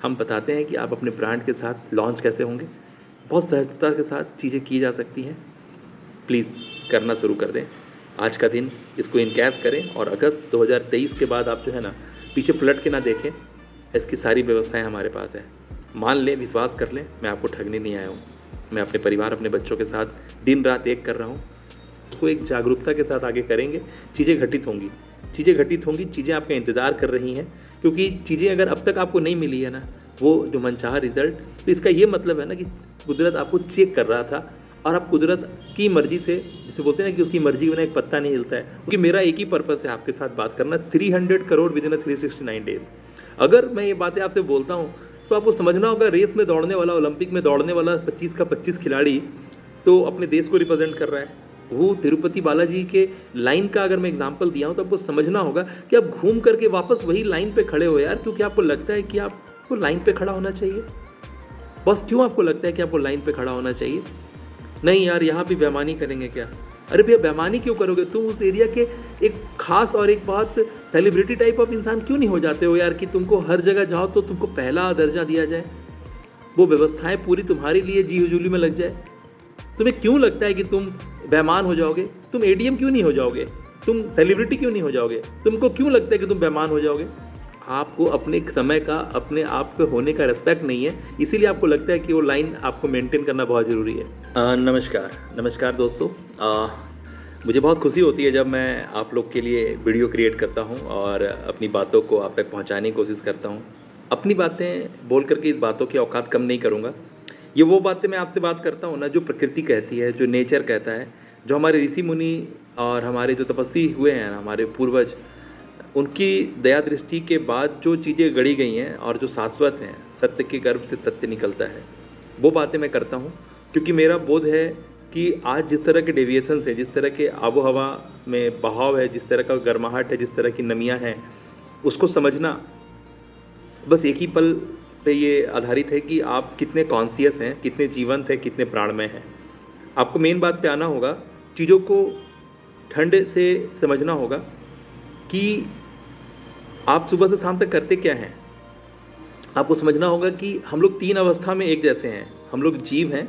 हम बताते हैं कि आप अपने ब्रांड के साथ लॉन्च कैसे होंगे। बहुत सहजता के साथ चीज़ें की जा सकती हैं। प्लीज़ करना शुरू कर दें। आज का दिन इसको इनकैश करें और अगस्त 2023 के बाद आप जो है ना पीछे पलट के ना देखें। इसकी सारी व्यवस्थाएं हमारे पास है। मान लें, विश्वास कर लें, मैं आपको ठगने नहीं आया हूँ। मैं अपने परिवार, अपने बच्चों के साथ दिन रात एक कर रहा हूँ। उसको एक जागरूकता के साथ आगे करेंगे, चीज़ें घटित होंगी, चीज़ें आपका इंतज़ार कर रही हैं। क्योंकि चीज़ें अगर अब तक आपको नहीं मिली है ना, वो जो मनचाहा रिजल्ट, तो इसका ये मतलब है ना कि कुदरत आपको चेक कर रहा था और आप कुदरत की मर्जी से, जिसे बोलते हैं ना कि उसकी मर्जी के बिना एक पत्ता नहीं हिलता है। क्योंकि मेरा एक ही पर्पस है आपके साथ बात करना, 300 करोड़ विद इन 369 डेज। अगर मैं ये बातें आपसे बोलता हूँ तो आपको समझना होगा, रेस में दौड़ने वाला, ओलंपिक में दौड़ने वाला 25 का 25 खिलाड़ी तो अपने देश को रिप्रेजेंट कर रहा है। वो तिरुपति बालाजी के लाइन का अगर मैं एग्जांपल दिया हूँ तो आपको समझना होगा कि आप घूम करके वापस वही लाइन पे खड़े हो यार, क्योंकि आपको लगता है कि आपको लाइन पे खड़ा होना चाहिए। बस क्यों आपको लगता है कि आपको लाइन पे खड़ा होना चाहिए? नहीं यार, यहाँ भी बेईमानी करेंगे क्या? अरे भैया, बेईमानी क्यों करोगे? तुम उस एरिया के एक खास और एक बहुत सेलिब्रिटी टाइप ऑफ इंसान क्यों नहीं हो जाते हो यार, कि तुमको हर जगह जाओ तो तुमको पहला दर्जा दिया जाए, वो व्यवस्थाएं पूरी तुम्हारे लिए जी हुजूली में लग जाए। तुम्हें क्यों लगता है कि तुम बेईमान हो जाओगे? तुम एडीएम क्यों नहीं हो जाओगे? तुम सेलिब्रिटी क्यों नहीं हो जाओगे? तुमको क्यों लगता है कि तुम बेईमान हो जाओगे? आपको अपने समय का, अपने आप के होने का रिस्पेक्ट नहीं है, इसीलिए आपको लगता है कि वो लाइन आपको मेंटेन करना बहुत ज़रूरी है। नमस्कार दोस्तों। मुझे बहुत खुशी होती है जब मैं आप लोग के लिए वीडियो क्रिएट करता हूँ और अपनी बातों को आप तक पहुँचाने की कोशिश करता हूँ। अपनी बातें बोल करके इस बातों की औकात कम नहीं करूँगा। ये वो बातें मैं आपसे बात करता हूँ ना, जो प्रकृति कहती है, जो नेचर कहता है, जो हमारे ऋषि मुनि और हमारे जो तपस्वी हुए हैं, हमारे पूर्वज, उनकी दया दृष्टि के बाद जो चीज़ें गढ़ी गई हैं और जो शाश्वत हैं, सत्य के गर्भ से सत्य निकलता है, वो बातें मैं करता हूँ। क्योंकि मेरा बोध है कि आज जिस तरह के डेविएशंस हैं, जिस तरह के आबो हवा में बहाव है, जिस तरह का गर्माहट है, जिस तरह की नमियाँ हैं, उसको समझना बस एक ही पल पे ये आधारित है कि आप कितने कॉन्शियस हैं, कितने जीवंत हैं, कितने प्राणमय हैं। आपको मेन बात पे आना होगा, चीज़ों को ठंड से समझना होगा कि आप सुबह से शाम तक करते क्या हैं। आपको समझना होगा कि हम लोग 3 अवस्था में एक जैसे हैं। हम लोग जीव हैं,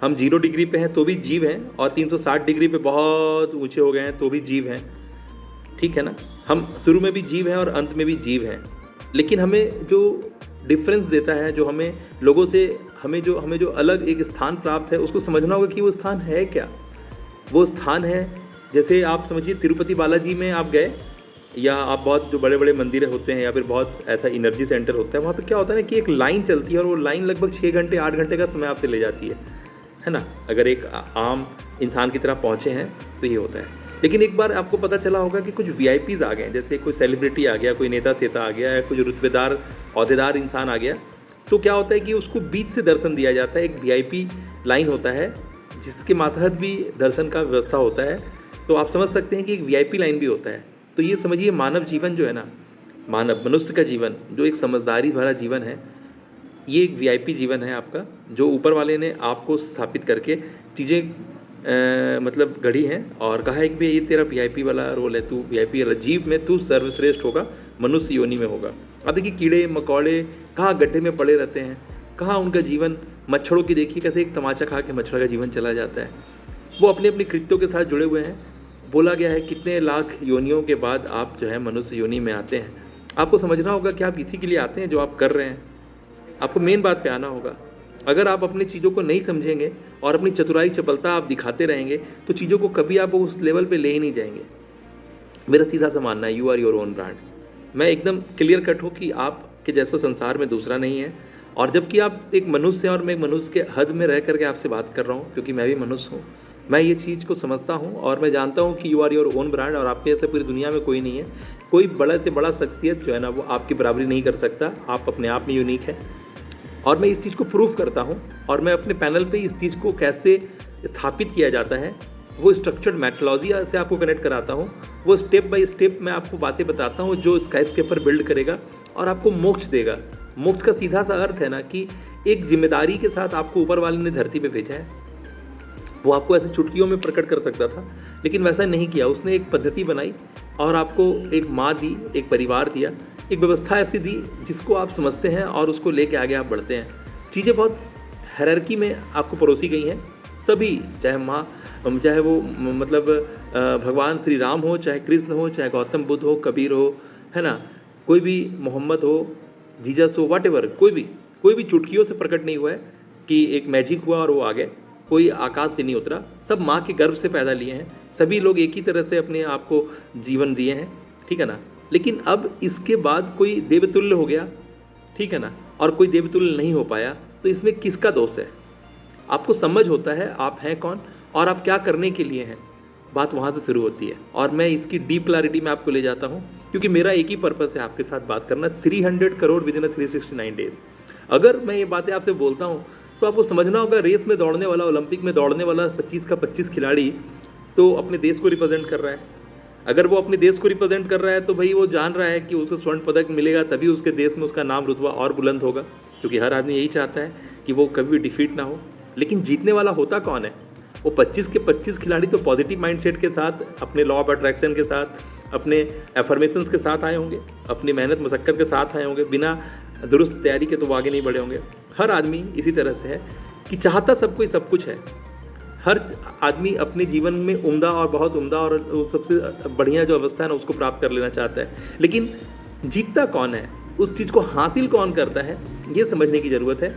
हम 0 डिग्री पे हैं तो भी जीव हैं, और 360 डिग्री पे बहुत ऊंचे हो गए हैं तो भी जीव हैं। ठीक है ना? हम शुरू में भी जीव हैं और अंत में भी जीव हैं। लेकिन हमें जो डिफरेंस देता है, जो हमें लोगों से हमें जो अलग एक स्थान प्राप्त है, उसको समझना होगा कि वो स्थान है क्या। वो स्थान है, जैसे आप समझिए तिरुपति बालाजी में आप गए, या आप बहुत जो बड़े बड़े मंदिर होते हैं या फिर बहुत ऐसा एनर्जी सेंटर होता है, वहाँ पे क्या होता है ना कि एक लाइन चलती है और वो लाइन लगभग 6 घंटे 8 घंटे का समय आपसे ले जाती है ना। अगर एक आम इंसान की तरह पहुँचे हैं तो ये होता है। लेकिन एक बार आपको पता चला होगा कि कुछ वीआईपीज़ आ गए, जैसे कोई सेलिब्रिटी आ गया, कोई नेता सेता आ गया, या कुछ रुतबेदार अहदेदार इंसान आ गया, तो क्या होता है कि उसको बीच से दर्शन दिया जाता है। एक वीआईपी लाइन होता है जिसके मातहत भी दर्शन का व्यवस्था होता है। तो आप समझ सकते हैं कि एक वीआईपी लाइन भी होता है। तो ये समझिए, मानव जीवन जो है ना, मानव मनुष्य का जीवन जो एक समझदारी भरा जीवन है, ये एक वीआईपी जीवन है आपका, जो ऊपर वाले ने आपको स्थापित करके चीज़ें मतलब गढ़ी हैं और कहा है कि ये तेरा वीआईपी वाला रोल है, तू वीआईपी वाला जीव में तू सर्वश्रेष्ठ होगा, मनुष्य योनि में होगा। अब देखिए, कीड़े मकोड़े कहाँ गड्ढे में पड़े रहते हैं, कहाँ उनका जीवन, मच्छरों की देखिए कैसे एक तमाचा खा के मच्छर का जीवन चला जाता है। वो अपने अपने कृत्यों के साथ जुड़े हुए हैं। बोला गया है कितने लाख योनियों के बाद आप जो है मनुष्य योनि में आते हैं। आपको समझना होगा कि आप इसी के लिए आते हैं जो आप कर रहे हैं। आपको मेन बात पे आना होगा। अगर आप अपनी चीज़ों को नहीं समझेंगे और अपनी चतुराई चपलता आप दिखाते रहेंगे तो चीज़ों को कभी आप उस लेवल पे ले ही नहीं जाएंगे। मेरा सीधा सा मानना है, you are your own brand. मैं एकदम क्लियर कट हूँ कि आपके जैसा संसार में दूसरा नहीं है। और जबकि आप एक मनुष्य हैं और मैं एक मनुष्य के हद में रह करके आपसे बात कर रहा हूँ, क्योंकि मैं भी मनुष्य हूँ। मैं ये चीज़ को समझता हूँ और मैं जानता हूँ कि you are your own brand, और आपके जैसे पूरी दुनिया में कोई नहीं है। कोई बड़ा से बड़ा शख्सियत जो है ना, वो आपकी बराबरी नहीं कर सकता। आप अपने आप में यूनिक है और मैं इस चीज़ को प्रूफ करता हूँ। और मैं अपने पैनल पे इस चीज़ को कैसे स्थापित किया जाता है, वो स्ट्रक्चर्ड मैथोलॉजी से आपको कनेक्ट कराता हूँ। वो स्टेप बाय स्टेप मैं आपको बातें बताता हूँ जो स्काईस्केपर बिल्ड करेगा और आपको मोक्ष देगा। मोक्ष का सीधा सा अर्थ है ना कि एक जिम्मेदारी के साथ आपको ऊपर वाले ने धरती पे भेजा है। वो आपको ऐसे चुटकियों में प्रकट कर सकता था, लेकिन वैसा नहीं किया। उसने एक पद्धति बनाई और आपको एक माँ दी, एक परिवार दिया, एक व्यवस्था ऐसी दी जिसको आप समझते हैं और उसको लेके आगे आप बढ़ते हैं। चीज़ें बहुत हायरार्की में आपको परोसी गई हैं। सभी, चाहे वो मतलब भगवान श्री राम हो, चाहे कृष्ण हो, चाहे गौतम बुद्ध हो, कबीर हो, है ना, कोई भी मोहम्मद हो, जीसस हो, व्हाटएवर, कोई भी चुटकियों से प्रकट नहीं हुआ है कि एक मैजिक हुआ और वो आ गए। कोई आकाश से नहीं उतरा, सब माँ के गर्भ से पैदा लिए हैं। सभी लोग एक ही तरह से अपने आप को जीवन दिए हैं, ठीक है ना। लेकिन अब इसके बाद कोई देवतुल्य हो गया, ठीक है ना, और कोई देवतुल्य नहीं हो पाया, तो इसमें किसका दोष है? आपको समझ होता है आप हैं कौन और आप क्या करने के लिए हैं, बात वहाँ से शुरू होती है। और मैं इसकी डीप क्लैरिटी में आपको ले जाता हूँ, क्योंकि मेरा एक ही पर्पस है आपके साथ बात करना, 300 करोड़ विद इन 369 डेज। अगर मैं ये बातें आपसे बोलता हूँ तो आपको समझना होगा, रेस में दौड़ने वाला, ओलंपिक में दौड़ने वाला 25 का 25 खिलाड़ी तो अपने देश को रिप्रेजेंट कर रहा है। अगर वो अपने देश को रिप्रेजेंट कर रहा है तो भाई वो जान रहा है कि उसे स्वर्ण पदक मिलेगा, तभी उसके देश में उसका नाम रुतबा और बुलंद होगा, क्योंकि हर आदमी यही चाहता है कि वो कभी भी डिफीट ना हो। लेकिन जीतने वाला होता कौन है? वो 25 के 25 खिलाड़ी तो पॉजिटिव माइंडसेट के साथ, अपने लॉ ऑफ अट्रैक्शन के साथ, अपने एफर्मेशंस के साथ आए होंगे, अपनी मेहनत मशक्कत के साथ आए होंगे। बिना दुरुस्त तैयारी के तो वो आगे नहीं बढ़े होंगे। हर आदमी इसी तरह से है कि चाहता सब कोई सब कुछ है। हर आदमी अपने जीवन में उम्दा और बहुत उम्दा और सबसे बढ़िया जो अवस्था है ना उसको प्राप्त कर लेना चाहता है। लेकिन जीतता कौन है, उस चीज़ को हासिल कौन करता है, ये समझने की ज़रूरत है।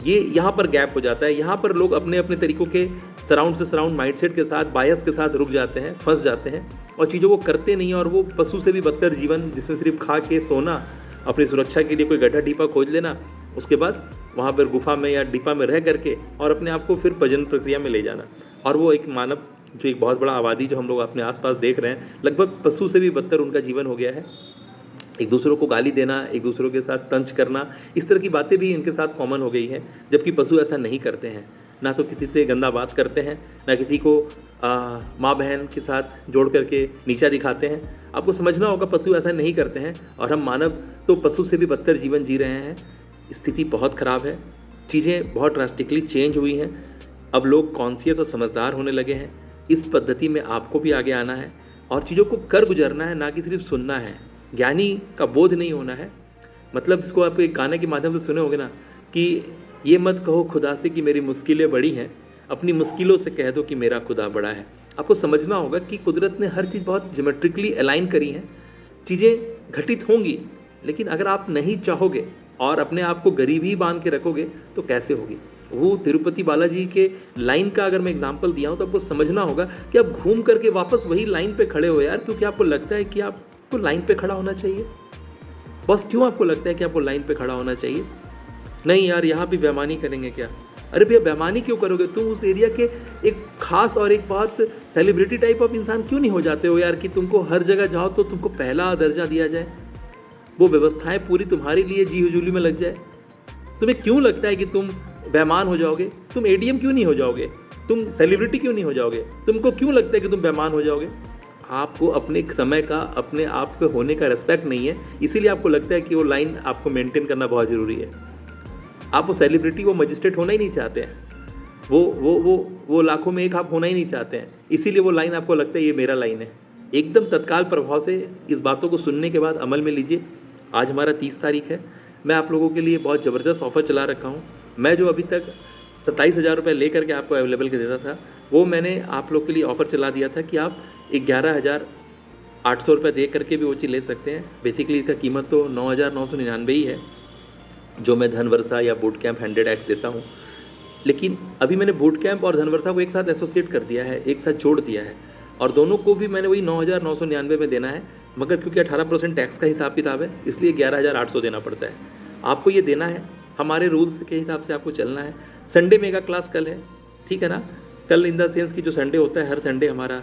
ये यहाँ पर गैप हो जाता है। यहाँ पर लोग अपने अपने तरीक़ों के सराउंड माइंडसेट के साथ, बायस के साथ रुक जाते हैं, फंस जाते हैं और चीज़ों को करते नहीं। और वो पशु से भी बदतर जीवन, जिसमें सिर्फ खा के सोना, अपनी सुरक्षा के लिए कोई गड्ढा डीपा खोज लेना, उसके बाद वहाँ पर गुफा में या डिपा में रह करके और अपने आप को फिर प्रजनन प्रक्रिया में ले जाना। और वो एक मानव, जो एक बहुत बड़ा आबादी जो हम लोग अपने आसपास देख रहे हैं, लगभग पशु से भी बदतर उनका जीवन हो गया है। एक दूसरों को गाली देना, एक दूसरों के साथ तंज करना, इस तरह की बातें भी इनके साथ कॉमन हो गई हैं। जबकि पशु ऐसा नहीं करते हैं, ना तो किसी से गंदा बात करते हैं, ना किसी को माँ बहन के साथ जोड़ करके नीचा दिखाते हैं। आपको समझना होगा पशु ऐसा नहीं करते हैं, और हम मानव तो पशु से भी बदतर जीवन जी रहे हैं। स्थिति बहुत ख़राब है, चीज़ें बहुत ड्रास्टिकली चेंज हुई हैं। अब लोग कॉन्शियस और समझदार होने लगे हैं। इस पद्धति में आपको भी आगे आना है और चीज़ों को कर गुजरना है, ना कि सिर्फ सुनना है। ज्ञानी का बोध नहीं होना है। मतलब इसको आप एक गाने के माध्यम से सुने होंगे ना, कि ये मत कहो खुदा से कि मेरी मुश्किलें बड़ी हैं, अपनी मुश्किलों से कह दो कि मेरा खुदा बड़ा है। आपको समझना होगा कि कुदरत ने हर चीज़ बहुत ज्योमेट्रिकली अलाइन करी है। चीज़ें घटित होंगी, लेकिन अगर आप नहीं चाहोगे और अपने आप को गरीब ही बांध के रखोगे तो कैसे होगी। वो तिरुपति बालाजी के लाइन का अगर मैं एग्जांपल दिया हूँ तो आपको समझना होगा कि आप घूम करके वापस वही लाइन पे खड़े हो यार, क्योंकि आपको लगता है कि आपको लाइन पे खड़ा होना चाहिए। बस क्यों आपको लगता है कि आपको लाइन पे खड़ा होना चाहिए? नहीं यार, यहाँ भी बेईमानी करेंगे क्या? अरे भैया, बेईमानी क्यों करोगे? तुम उस एरिया के एक खास और एक बहुत सेलिब्रिटी टाइप ऑफ इंसान क्यों नहीं हो जाते हो यार, कि तुमको हर जगह जाओ तो तुमको पहला दर्जा दिया जाए, वो व्यवस्थाएं पूरी तुम्हारे लिए जी हुजूली में लग जाए। तुम्हें क्यों लगता है कि तुम बेईमान हो जाओगे? तुम एडीएम क्यों नहीं हो जाओगे? तुम सेलिब्रिटी क्यों नहीं हो जाओगे? तुमको क्यों लगता है कि तुम बेईमान हो जाओगे? आपको अपने समय का, अपने आप के होने का रिस्पेक्ट नहीं है, इसीलिए आपको लगता है कि वो लाइन आपको मेंटेन करना बहुत ज़रूरी है। आप वो सेलिब्रिटी, वो मजिस्ट्रेट होना ही नहीं चाहते हैं, वो लाखों में एक आप होना ही नहीं चाहते हैं, इसीलिए वो लाइन आपको लगता है ये मेरा लाइन है। एकदम तत्काल प्रभाव से इस बातों को सुनने के बाद अमल में लीजिए। आज हमारा 30 तारीख है। मैं आप लोगों के लिए बहुत ज़बरदस्त ऑफ़र चला रखा हूँ। मैं जो अभी तक 27,000 रुपये ले करके आपको अवेलेबल कर देता था, वो मैंने आप लोग के लिए ऑफ़र चला दिया था कि आप 11,800 रुपये दे करके भी वो चीज़ ले सकते हैं। बेसिकली इसका कीमत तो 9,999 ही है, जो मैं धनवर्षा या बूट कैंप 100x देता हूँ। लेकिन अभी मैंने बूट कैंप और धनवर्षा को एक साथ एसोसिएट कर दिया है, एक साथ जोड़ दिया है, और दोनों को भी मैंने वही 9,999 में देना है। मगर क्योंकि 18% टैक्स का हिसाब किताब है, इसलिए 11,800 देना पड़ता है। आपको ये देना है, हमारे रूल्स के हिसाब से आपको चलना है। संडे मेगा क्लास कल है, ठीक है ना? कल इन द सेंस की जो संडे होता है, हर संडे हमारा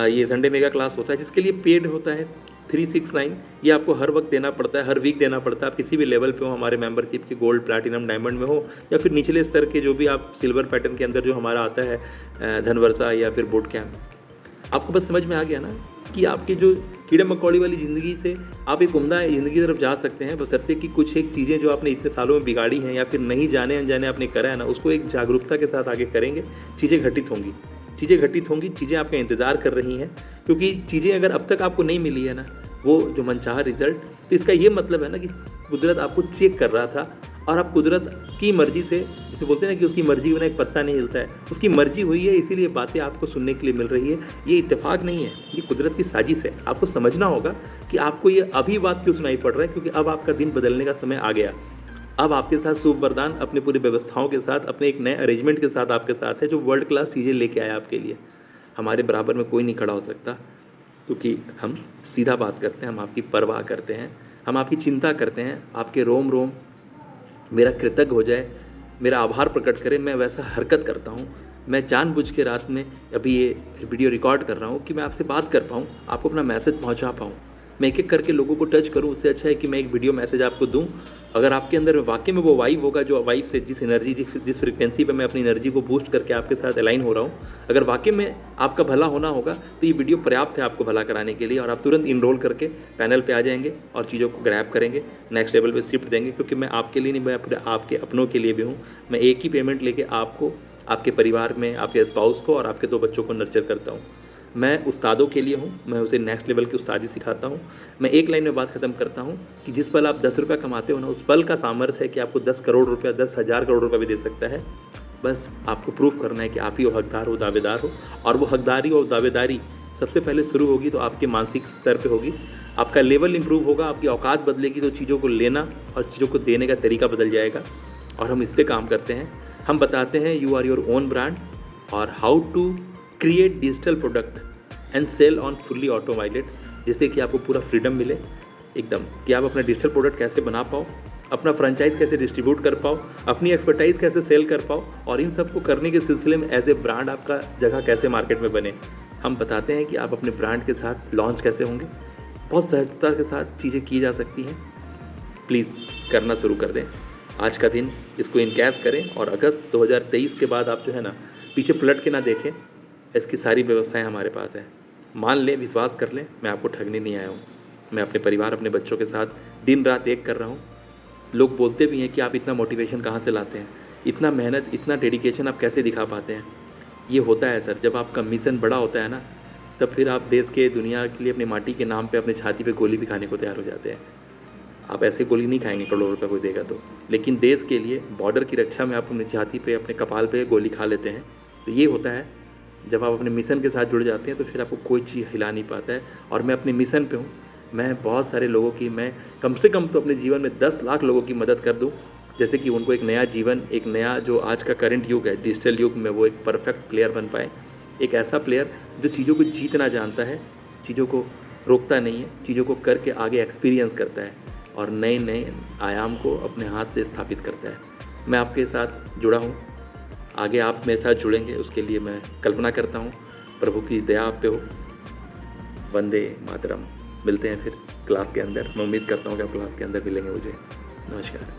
ये संडे मेगा क्लास होता है, जिसके लिए पेड होता है 369। ये आपको हर वक्त देना पड़ता है, हर वीक देना पड़ता है। आप किसी भी लेवल पे हो, हमारे मेंबरशिप के गोल्ड, प्लैटिनम, डायमंड में हो, या फिर निचले स्तर के जो भी आप सिल्वर पैटर्न के अंदर जो हमारा आता है धनवर्षा या फिर बूट कैंप। आपको बस समझ में आ गया ना कि आपकी जो कीड़े मकोड़ी वाली ज़िंदगी से आप एक उम्दा ज़िंदगी की तरफ जा सकते हैं, बशर्ते कि कुछ एक चीज़ें जो आपने इतने सालों में बिगाड़ी हैं या फिर नहीं जाने अनजाने आपने करा है ना, उसको एक जागरूकता के साथ आगे करेंगे। चीज़ें घटित होंगी, चीज़ें आपका इंतज़ार कर रही हैं। क्योंकि चीज़ें अगर अब तक आपको नहीं मिली है ना, वो जो मनचाहा रिजल्ट। तो इसका ये मतलब है ना कि कुदरत आपको चेक कर रहा था और आप कुदरत की मर्जी से, जिसे बोलते हैं ना कि उसकी मर्जी के बिना एक पत्ता नहीं हिलता है, उसकी मर्जी हुई है, इसीलिए बातें आपको सुनने के लिए मिल रही है। ये इत्तेफाक नहीं है, ये कुदरत की साजिश है। आपको समझना होगा कि आपको ये अभी बात क्यों सुनाई पड़ रहा है, क्योंकि अब आपका दिन बदलने का समय आ गया। अब आपके साथ शुभ वरदान अपने पूरी व्यवस्थाओं के साथ, अपने एक नए अरेंजमेंट के साथ आपके साथ है, जो वर्ल्ड क्लास चीज़ें लेके आया आपके लिए। हमारे बराबर में कोई नहीं खड़ा हो सकता, क्योंकि हम सीधा बात करते हैं, हम आपकी परवाह करते हैं, हम आपकी चिंता करते हैं। आपके रोम रोम मेरा कृतज्ञ हो जाए, मेरा आभार प्रकट करे, मैं वैसा हरकत करता हूँ। मैं जानबूझ के रात में अभी ये वीडियो रिकॉर्ड कर रहा हूँ कि मैं आपसे बात कर पाऊँ, आपको अपना मैसेज पहुँचा पाऊँ, मैं एक एक करके लोगों को टच करूँ। उससे अच्छा है कि मैं एक वीडियो मैसेज आपको दूँ। अगर आपके अंदर वाकई में वो वाइब होगा, जो वाइब से जिस एनर्जी, जिस फ्रिक्वेंसी पे मैं अपनी एनर्जी को बूस्ट करके आपके साथ अलाइन हो रहा हूँ, अगर वाकई में आपका भला होना होगा, तो ये वीडियो पर्याप्त है आपको भला कराने के लिए। और आप तुरंत इनरोल करके पैनल पे आ जाएंगे और चीज़ों को ग्रैब करेंगे, नेक्स्ट लेवल पे शिफ्ट देंगे। क्योंकि मैं आपके लिए नहीं, मैं अपने आपके अपनों के लिए भी हूँ। मैं एक ही पेमेंट लेके आपको, आपके परिवार में आपके स्पाउस को और आपके 2 बच्चों को नर्चर करता हूँ। मैं उस्तादों के लिए हूँ, मैं उसे नेक्स्ट लेवल की उस्तादी सिखाता हूँ। मैं एक लाइन में बात ख़त्म करता हूँ कि जिस पल आप 10 रुपये कमाते हो ना, उस पल का सामर्थ्य है कि आपको 10 करोड़ रुपया, 10,000 करोड़ रुपया भी दे सकता है। बस आपको प्रूफ करना है कि आप ही वो हकदार हो, दावेदार हो। और वो हकदारी और दावेदारी सबसे पहले शुरू होगी तो आपके मानसिक स्तर पे होगी। आपका लेवल इंप्रूव होगा, आपकी औकात बदलेगी, तो चीज़ों को लेना और चीज़ों को देने का तरीका बदल जाएगा। और हम इस पर काम करते हैं। हम बताते हैं you are your own brand, और how to create digital product and sell on fully automated, जिससे कि आपको पूरा फ्रीडम मिले एकदम, कि आप अपना डिजिटल प्रोडक्ट कैसे बना पाओ, अपना फ्रेंचाइज कैसे डिस्ट्रीब्यूट कर पाओ, अपनी एक्सपर्टाइज कैसे सेल कर पाओ, और इन सब को करने के सिलसिले में एज ए ब्रांड आपका जगह कैसे मार्केट में बने। हम बताते हैं कि आप अपने ब्रांड के साथ लॉन्च कैसे होंगे। बहुत सहजता के साथ चीज़ें की जा सकती हैं। प्लीज़ करना शुरू कर दें आज का दिन, इसको इनकैश करें, और अगस्त 2023 के बाद आप जो है ना, पीछे पलट के ना देखें। इसकी सारी व्यवस्थाएं हमारे पास है। मान लें, विश्वास कर लें, मैं आपको ठगने नहीं आया हूँ। मैं अपने परिवार, अपने बच्चों के साथ दिन रात एक कर रहा हूँ। लोग बोलते भी हैं कि आप इतना मोटिवेशन कहाँ से लाते हैं, इतना मेहनत, इतना डेडिकेशन आप कैसे दिखा पाते हैं। ये होता है सर, जब आपका मिशन बड़ा होता है ना, तब फिर आप देश के, दुनिया के लिए, अपनी माटी के नाम पे अपने छाती पे गोली भी खाने को तैयार हो जाते हैं। आप ऐसे गोली नहीं खाएंगे करोड़ों रुपये कोई देगा तो, लेकिन देश के लिए, बॉर्डर की रक्षा में आप अपनी छाती पे, अपने कपाल पे गोली खा लेते हैं। तो ये होता है, जब आप अपने मिशन के साथ जुड़ जाते हैं तो फिर आपको कोई चीज़ हिला नहीं पाता है। और मैं अपने मिशन पे हूँ। मैं बहुत सारे लोगों की, मैं कम से कम तो अपने जीवन में 10 लाख लोगों की मदद कर दूँ, जैसे कि उनको एक नया जीवन, एक नया, जो आज का करंट युग है, डिजिटल युग में, वो एक परफेक्ट प्लेयर बन पाए। एक ऐसा प्लेयर जो चीज़ों को जीतना जानता है, चीज़ों को रोकता नहीं है, चीज़ों को करके आगे एक्सपीरियंस करता है और नए नए आयाम को अपने हाथ से स्थापित करता है। मैं आपके साथ जुड़ा हूँ, आगे आप मेरे साथ जुड़ेंगे, उसके लिए मैं कल्पना करता हूँ। प्रभु की दया आप पे हो। वंदे मातरम। मिलते हैं फिर क्लास के अंदर। मैं उम्मीद करता हूँ कि आप क्लास के अंदर मिलेंगे मुझे। नमस्कार।